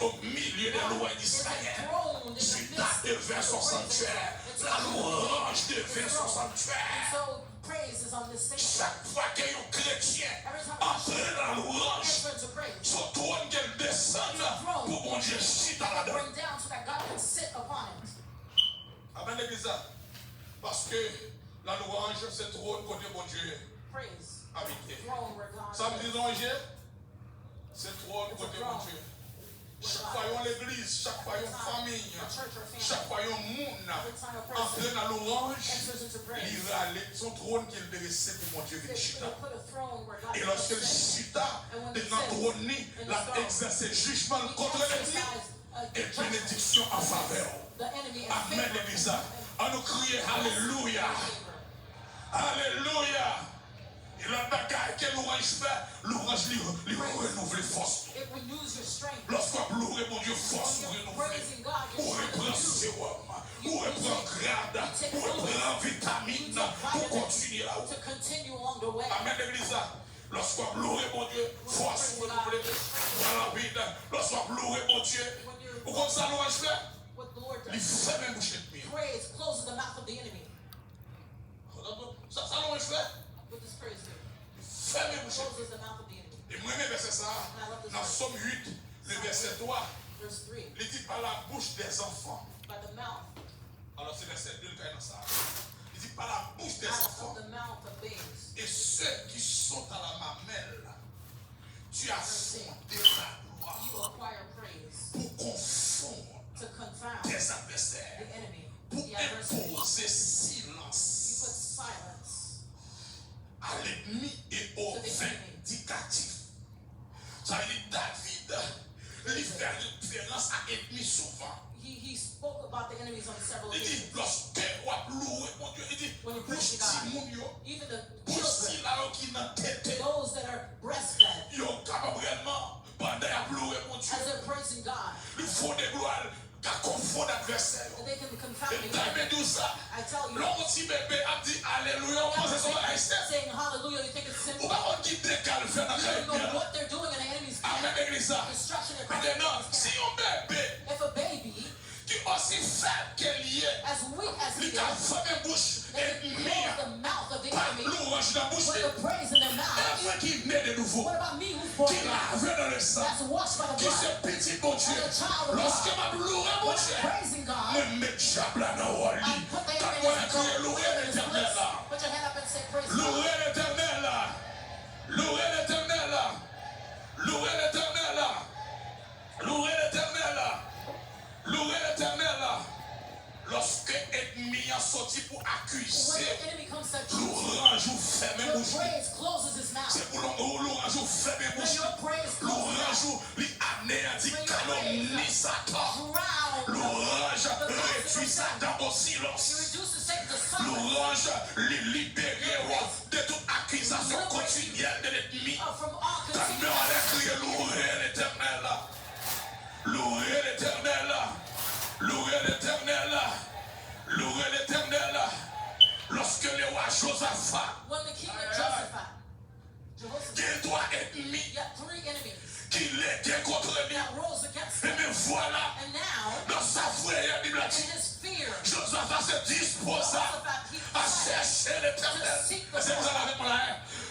Au milieu des lois d'Israël, Judas devient son sanctuaire. La louange devient son sanctuaire. Chaque fois qu'il y a un chrétien entre dans la louange, son trône qu'elle descend pour mon Dieu chute à la donne. Amen l'église. Parce que la louange c'est trône côté mon Dieu habité. Ça me dit non, c'est trône côté mon Dieu. Chaque fois yon l'église, chaque fois yon famille, chaque fois yon monde entre dans la louange, il a son trône qu'il dressait pour mon Dieu avec Chita. Et lorsque le Chita est dans le trône, il a exercé jugement contre l'ennemi et bénédiction en faveur. Amen l'église. On nous crie Alléluia. Alléluia. Et la bagaille que l'orange fait, l'orange lui renouvelle force. Lorsqu'on pleure, mon Dieu, force nous renouveler. Pour reprendre sérum, pour reprendre grade, pour reprendre vitamine, pour continuer là-haut. Amen l'église. Lorsqu'on pleure, mon Dieu, force nous renouveler. Dans la vie, lorsqu'on pleure, mon Dieu, pour comme ça l'orange fait, il fait même boucher de mire. Ça l'orange fait. Fermez bouche. Et moi, je verset ça, dans Somme 8, le verset 3, il dit par la bouche des enfants. Alors c'est verset 2 qui est dans ça. Il dit par la bouche des enfants. Et ceux qui sont à la mamelle, tu as fondé ta gloire pour confondre tes adversaires, pour imposer silence à l'ennemi et au vindicatif. Ça veut dire David, il fait référence à l'ennemi souvent. He spoke about the enemies on several Il dit, lorsque on a loué, mon Dieu, il dit, even the children, those that are breastfed, as they're praising God, they can confound the enemy. I tell you, saying hallelujah, you think it's simple. You don't know what they're doing in the enemy's camp. Destruction and if a baby, as weak as he is, they can close the mouth of the enemy with the praise in their mouth. What about me who's born that's washed by the blood and a child of God? When I'm praising God, I put the enemy in his place. Put your hand up and say praise God. Louez l'Éternel. Louez l'Éternel. Louez l'Éternel. Louez l'Éternel. Louez l'Éternel. Lorsque l'ennemi a sorti pour accuser, l'orange ou ferme bouche. C'est pour l'orange ou ferme bouche. L'orange ou l'anéantit calomnie Satan. L'orange réduit Satan au silence. L'orange les libérer de toute accusation continuelle de l'ennemi. Ta mère a crié louer l'Éternel. Louer l'Éternel. Louer l'Éternel. Louer l'Éternel. Lorsque le roi Josaphat, il doit ennemis qui l'étaient contre lui. Et bien voilà, dans sa frère, il a dit, Josaphat se disposa à chercher l'Éternel. Et c'est vous allez avec moi là.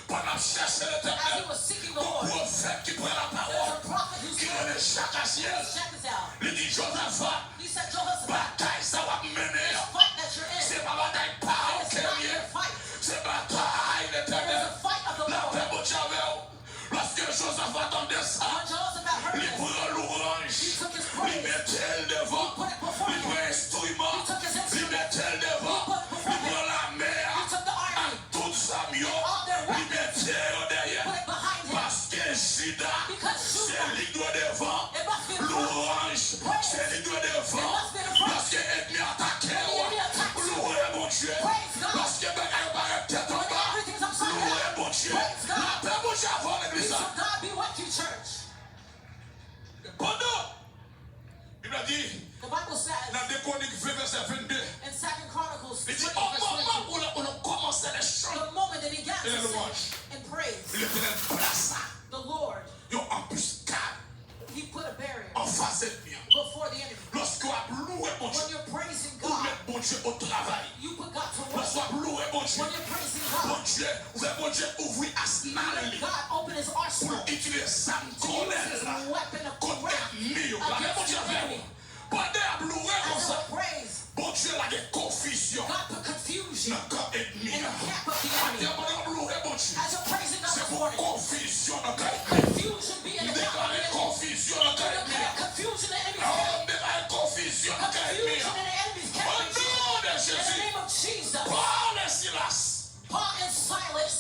Pendant chercher l'Éternel, le prophète qui prend la parole, qui est le Chacaciel, il dit Josaphat, bataille ça va mener. C'est ma bataille pas au cœur. C'est bataille l'Éternel. La paix au Javel. Lorsque Josaphat entendait ça, il prend l'orange, il mettait devant, il prend l'instrument, il mettait devant, il prend la mer, tout ça mieux, il mettait derrière. Parce que Judas, c'est lui doit devant, l'orange, c'est lui doit devant. Lorsque l'ennemi attaquait, louez mon Dieu. Lorsque bagaille paraît tête en bas, louez mon Dieu. La paix mon Dieu avant l'église. Pendant, il a dit, dans 2 Chroniques 20 verset 22, il dit, au moment où on a commencé les chants et les louanges, l'Éternel plaça une embuscade en face ennemi. Before the enemy. Lorsque tu as loué mon Dieu. When you're praising Ou God. mettre mon Dieu au travail. You put God to work. Lorsque tu as loué mon Dieu. When you're praising God. Mon Dieu ouvre arsenal. God open his arsenal. Pour utiliser sa To use his weapon of contre wrath l'ennemi. against the enemy. Pendant loué comme As ça. a praise. Bon Dieu a des confusions. God put confusion Dans le camp ennemi. in the camp of the enemy. Pendant loué mon Dieu. As you're praising God C'est this pour morning. confusion dans le camp ennemi. Confusion be in the camp of the Déclarer enemy. confusion dans le camp ennemi. Confusion in the enemy's Oh, camp. déclarer confusion dans le camp ennemi. Confusion in the enemy's camp. Au nom de In the Jésus. name of Jesus. Paul et Silas. Paul and Silas,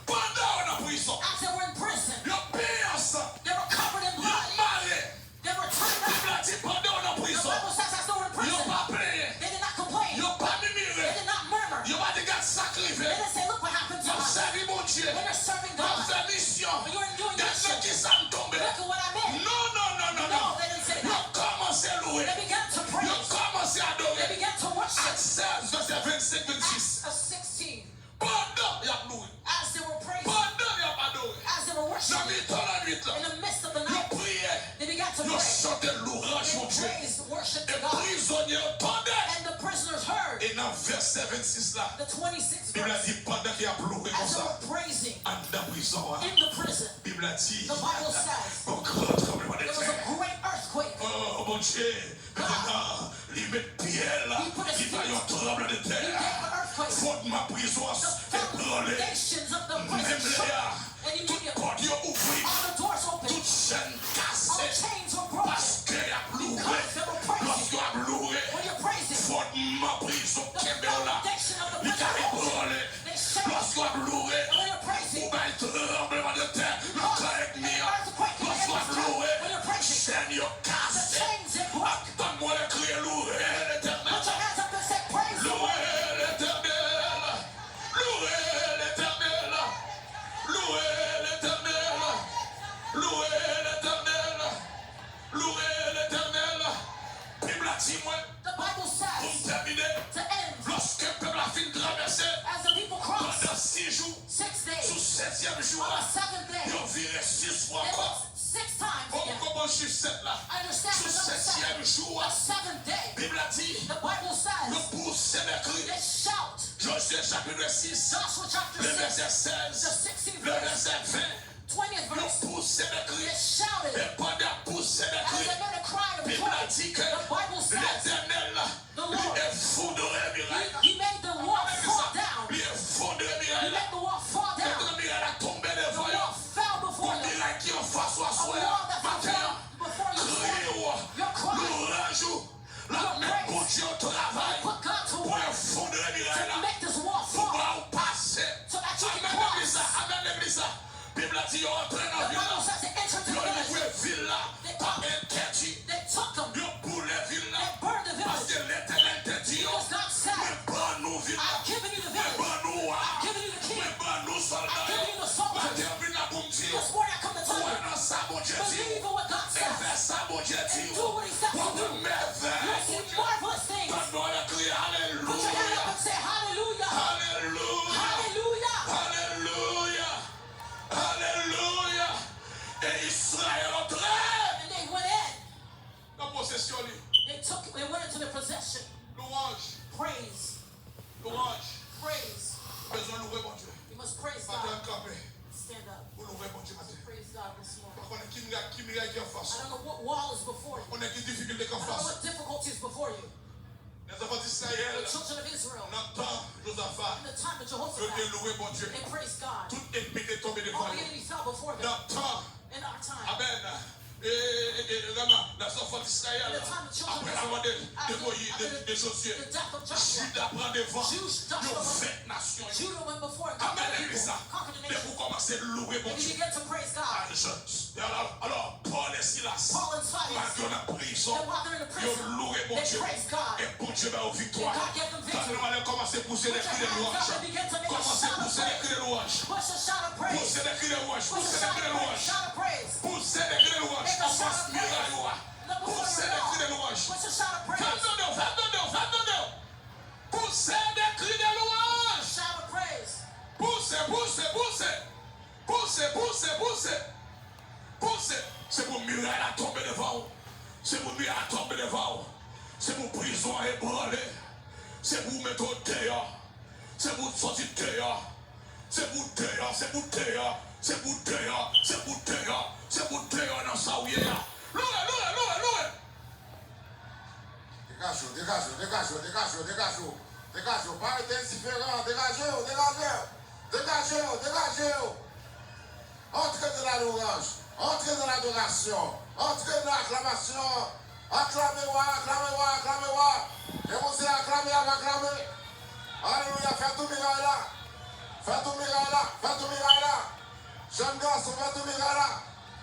Pendant on a prison. as they were in prison, Ils ont payé ensemble. they were covered in Ils blood. ont marré. They were turned Bible up. a dit pendant on a The prison. Bible says as they were in Ils prison, n'ont pas payé. they did not complain. Ils n'ont pas They murmuré. did not murmur. Ils n'ont pas dit qu'à They sacrifier. didn't say, look what happened to Ils ont us. servi mon Dieu. When you're serving Ils ont God, fait mission. you're doing Qu'est-ce mission. qui ça me tombe? Look at what I meant. Non, non, non, non, No, non. they didn't say Ils that. ont commencé à louer. They began to Ils praise. ont commencé à They adorer. began to worship. Acte 16, verset 25, 26. Acts of 16. Pendant, il y a loué. As they were praising, Pendant, il y a adoré. as they were Dans worshiping, le temps, la nuit, là. in the midst of the Ils night, priaient. they began to Ils ont pray. chanté louange, mon They Dieu. praised, worship Les to God. prisonniers entendaient. And the prisoners heard Et dans le verset 26 là, the 26th la Bible a verse. dit pendant qu'il a loué comme As they ça, were praising en dans la prison, in the prison, la Bible a dit, the Bible says un grand tremblement de there was terre. a great earthquake. Oh mon Dieu, maintenant, il met Pierre là, He put his il va y avoir un tremblement de He gave terre. the earthquake. Faute ma prison The est brûlée. foundations of the Même prison shook. là, And tout immediately, porte ouvert, all the doors opened. toute chaîne All cassée, chains were broken. parce qu'il a loué. Because they were praising. Lorsqu'il a loué, When you're praising, faute ma prison the qui est là, foundation of the il prison a opened. brûlé. They shake. Lorsqu'il a loué, And when you're praising, ou bien tremblement de terre, le cœur est mis. Lorsqu'il a loué, chaîne est the cassée. chains it broke. Donne-moi le cri, louer l'éternel. Put your hands up and say, praise the Lord. Louer l'éternel. Louer l'éternel. Louer l'éternel. Louer l'éternel. Louer l'éternel. Bible a dit, moi, The Bible pour says, terminer, to end, lorsque le peuple a fini de traverser, as the people crossed pendant 6 jours, 6 sous days, 7e jour, on the 7th day, ils ont viré 6 fois they encore. looked 6 times again. Comment chiffre 7 là? Understand Sous the number 7e 7. jour, The 7th day, Bible a dit, the Bible says, le pouce des cris. they shout. Josué chapitre 6, Joshua chapter le 6, verset the 16, 16th le verse, verset 20, 20th le verse, pouce des they cris. shouted. Et pendant pouce des As cris, they made a cry of Bible a joy, dit que the Bible says, l'Éternel the lui Lord, est foudré miracle. he made the wall fall down. Lui est foudré He miracle. made the wall fall down. Le miracle a tombé The devant wall eux. fell before Comme them. miracle qui en face ou à A soi. wall that fell Matin, down before you. criez-vous. Your cry. L'orage, la même pour Dieu au travail. Put God to Pour work un fondre to miracle. make this wall Pour fall. pouvoir passer. So that you can Amen l'église. cross. Amen l'église. Bible a dit, ils ont entré dans la The ville Bible là. says they entered the Ils ont village. livré ville là. Pas interdit. They took them. Ils ont boulé ville là. They burned the Parce village. que l'éternel te dit, Because God said, mais bon nous ville là. I've given you the Mais village. bon nous wa. I've given you the king. Mais bon nous soldats. I've given you the soldiers. Matin, vine là pour me dire. This morning I come to tell Ouais, you, non, ça, mon Dieu dit. believe in what God Et says. fais ça, mon Dieu dit. And do what he says to Pour do. de merveilles, You'll mon see Dieu. marvelous things. Donne-moi le cri, Put your hand alléluia. up and say hallelujah. Alléluia. Hallelujah. Alléluia. Alléluia. Et Israël entrait And they went in. dans possession. They went into their possession. Louange. Praise. Louange. Praise. Besoin de louer mon Dieu. You must praise Matin, God. campé. Stand up. Pour louer mon Dieu matin. Praise God this morning. On est qui miracle qui en I face. don't know what wall is before you. On est qui difficulté qu'en I don't know face. what difficulty is before you. Les enfants d'Israël, The children of Israel, on entend Josaphat. in the time of Je Jehoshaphat, veux louer mon Dieu. they praised God. Tout ennemi est tombé devant All the eux. enemy fell before them. N'entend. In our time, Amen. Et vraiment, la enfants d'Israël, in the time of children of après la mort Israel, de Moïse, de Josué, the death of Joshua, Judas prend devant. Joshua, Ils fait nation. Judah went before and Amen. conquered the Église. people, conquered the Et nation. vous commencez à louer mon And he Dieu. began to praise God. Alors, Paul et Silas, Paul and Silas, malgré la prison, and while they're in the ils ont prison, loué mon they Dieu. praised God. Et bon Dieu va aux victoires. And God gave them victory. Quand nous allons commencer à pousser les Put cris your de hands louange, up and begin to make a commencez à shout of pousser les cris de louange. Push a shout of praise. Poussez les cris de louange, Push a poussez les shout cris de of praise. louange. Shout of praise. Poussez les cris de louange. Make a On shout passe of miracle. praise. Look before Poussez your les cris de wall. louange. Push a shout of praise. Faites-le. Poussez des cris de louange. Shout of praise. Poussez. C'est pour miracle à tomber devant vous. bombe à tomber devant vous. C'est pour prison ébranler. C'est pour mettre au terre. C'est pour sortir de terre. C'est pour terre. C'est pour terre. C'est pour terre. C'est pour terre. C'est pour terre dans sa ouïe. Loué. Dégagez. Pas d'indifférent. Dégagez. Entrez dans la louange. Entrez dans l'adoration. Entrez dans l'acclamation. Acclamez-moi. Et vous allez acclamer. Alléluia. Faites tout miracle là. Jeune garçon, faites tout miracle là.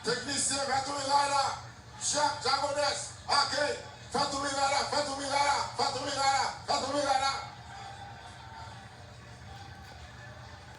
Technicien, faites tout miracle là. Jacques, Jagodès, Ake, faites tout miracle là.